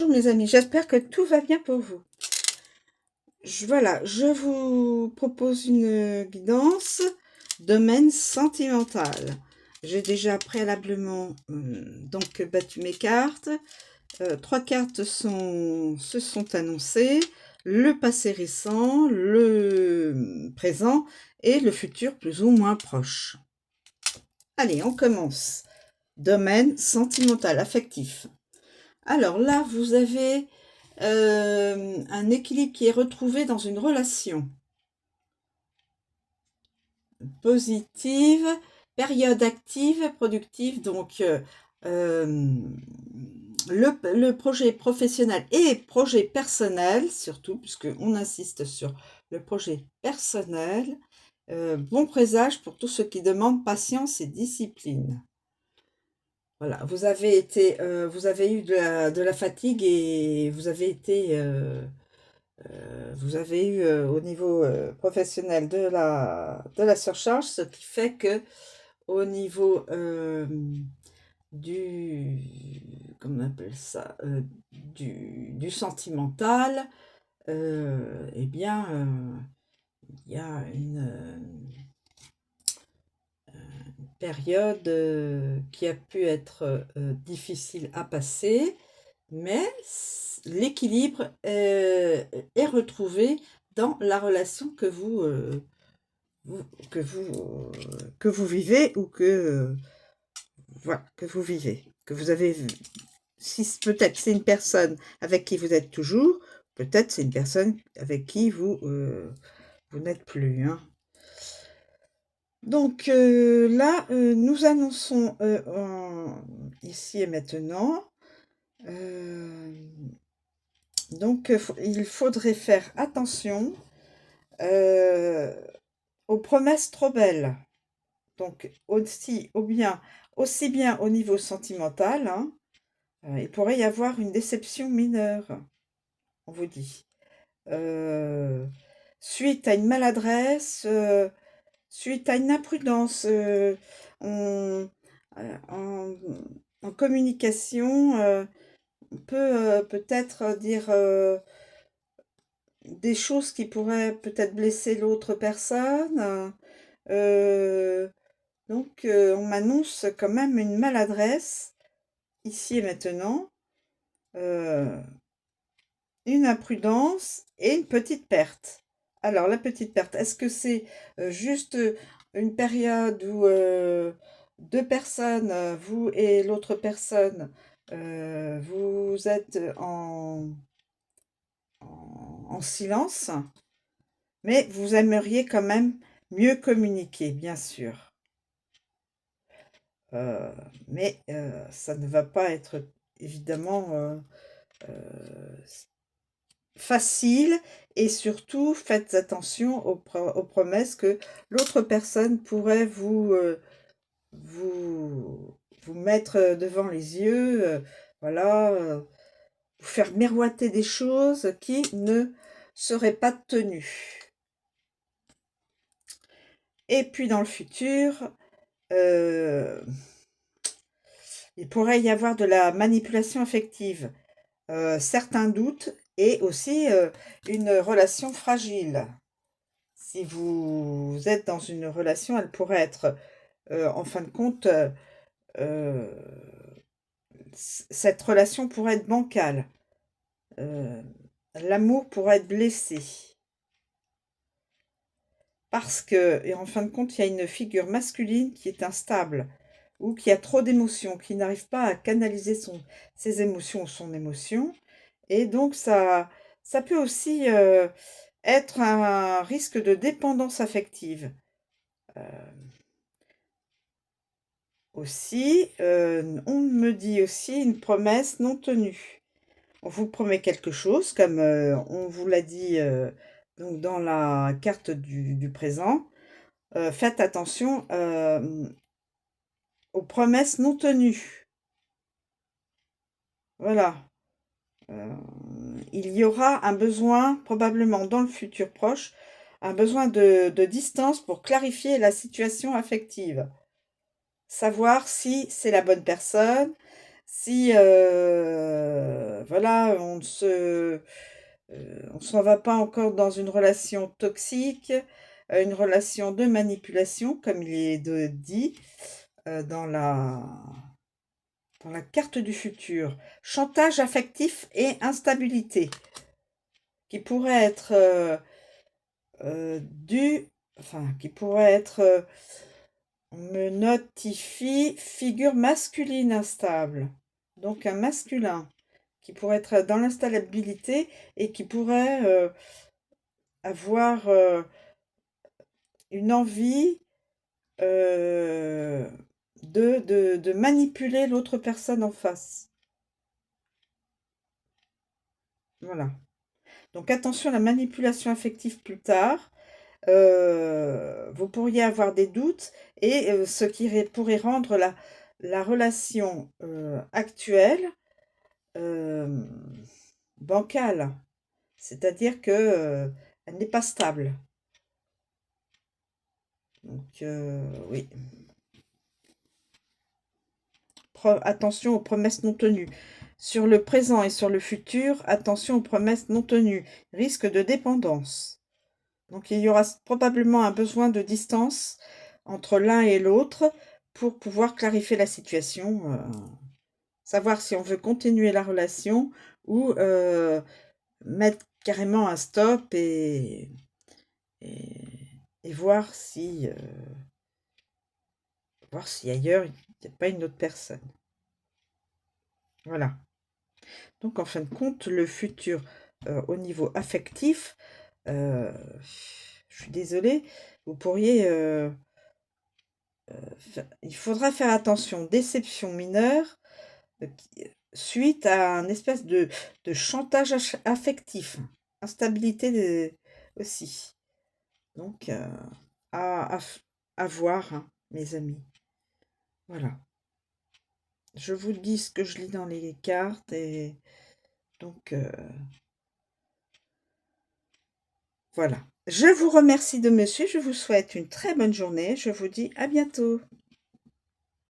Bonjour mes amis, j'espère que tout va bien pour vous. Voilà, je vous propose une guidance domaine sentimental. J'ai déjà préalablement donc battu mes cartes. Trois cartes se sont annoncées, le passé récent, le présent et le futur plus ou moins proche. Allez, on commence. Domaine sentimental, affectif. Alors là, vous avez un équilibre qui est retrouvé dans une relation positive, période active, productive. Donc, le projet professionnel et projet personnel, surtout, puisqu'on insiste sur le projet personnel, bon présage pour tous ceux qui demandent patience et discipline. Voilà, vous avez eu de la fatigue et vous avez eu au niveau professionnel de la surcharge, ce qui fait que au niveau du, comment on appelle ça, du sentimental, eh bien, il y a période qui a pu être difficile à passer, mais l'équilibre est retrouvé dans la relation que vous vivez ou voilà, que vous vivez, que vous avez vu. Si peut-être c'est une personne avec qui vous êtes toujours, peut-être c'est une personne avec qui vous n'êtes plus, hein. Donc là, nous annonçons ici et maintenant. Donc il faudrait faire attention aux promesses trop belles. Donc aussi bien au niveau sentimental, hein, il pourrait y avoir une déception mineure, on vous dit. Suite à une maladresse, suite à une imprudence, en, en communication, on peut peut-être dire des choses qui pourraient peut-être blesser l'autre personne. Donc, on m'annonce quand même une maladresse, ici et maintenant, une imprudence et une petite perte. Alors, la petite perte, est-ce que c'est juste une période où deux personnes, vous et l'autre personne, vous êtes en silence, mais vous aimeriez quand même mieux communiquer, bien sûr. Mais ça ne va pas être évidemment facile, et surtout faites attention aux promesses que l'autre personne pourrait vous mettre devant les yeux, voilà, vous faire miroiter des choses qui ne seraient pas tenues. Et puis dans le futur, il pourrait y avoir de la manipulation affective, certains doutes et aussi une relation fragile. Si vous êtes dans une relation, elle pourrait être, en fin de compte, cette relation pourrait être bancale. L'amour pourrait être blessé. Parce que, et en fin de compte, il y a une figure masculine qui est instable ou qui a trop d'émotions, qui n'arrive pas à canaliser ses émotions ou son émotion. Et donc, ça peut aussi être un risque de dépendance affective. Aussi, on me dit aussi une promesse non tenue. On vous promet quelque chose, comme on vous l'a dit donc dans la carte du présent. Faites attention aux promesses non tenues. Voilà. Il y aura un besoin, probablement dans le futur proche, un besoin de distance pour clarifier la situation affective. Savoir si c'est la bonne personne, Si, voilà, on s'en va pas encore dans une relation toxique, une relation de manipulation, comme il est dit dans la carte du futur. Chantage affectif et instabilité, qui pourrait être qui pourrait être, on me notifie figure masculine instable. Donc un masculin qui pourrait être dans l'instabilité et qui pourrait avoir une envie euh, de manipuler l'autre personne en face. Voilà. Donc attention à la manipulation affective plus tard. Vous pourriez avoir des doutes et ce qui pourrait rendre la relation actuelle euh, bancale. C'est-à-dire que elle n'est pas stable. Donc oui. Attention aux promesses non tenues. Sur le présent et sur le futur, attention aux promesses non tenues. Risque de dépendance. Donc il y aura probablement un besoin de distance entre l'un et l'autre pour pouvoir clarifier la situation, savoir si on veut continuer la relation ou mettre carrément un stop et, et voir si ailleurs il n'y a pas une autre personne. Voilà. Donc en fin de compte, le futur au niveau affectif, je suis désolée, vous pourriez il faudra faire attention. Déception mineure suite à un espèce de chantage affectif. Instabilité aussi. Donc, à, à, à voir, hein, mes amis. Voilà. Je vous dis ce que je lis dans les cartes et donc, voilà. Je vous remercie de me suivre. Je vous souhaite une très bonne journée. Je vous dis à bientôt.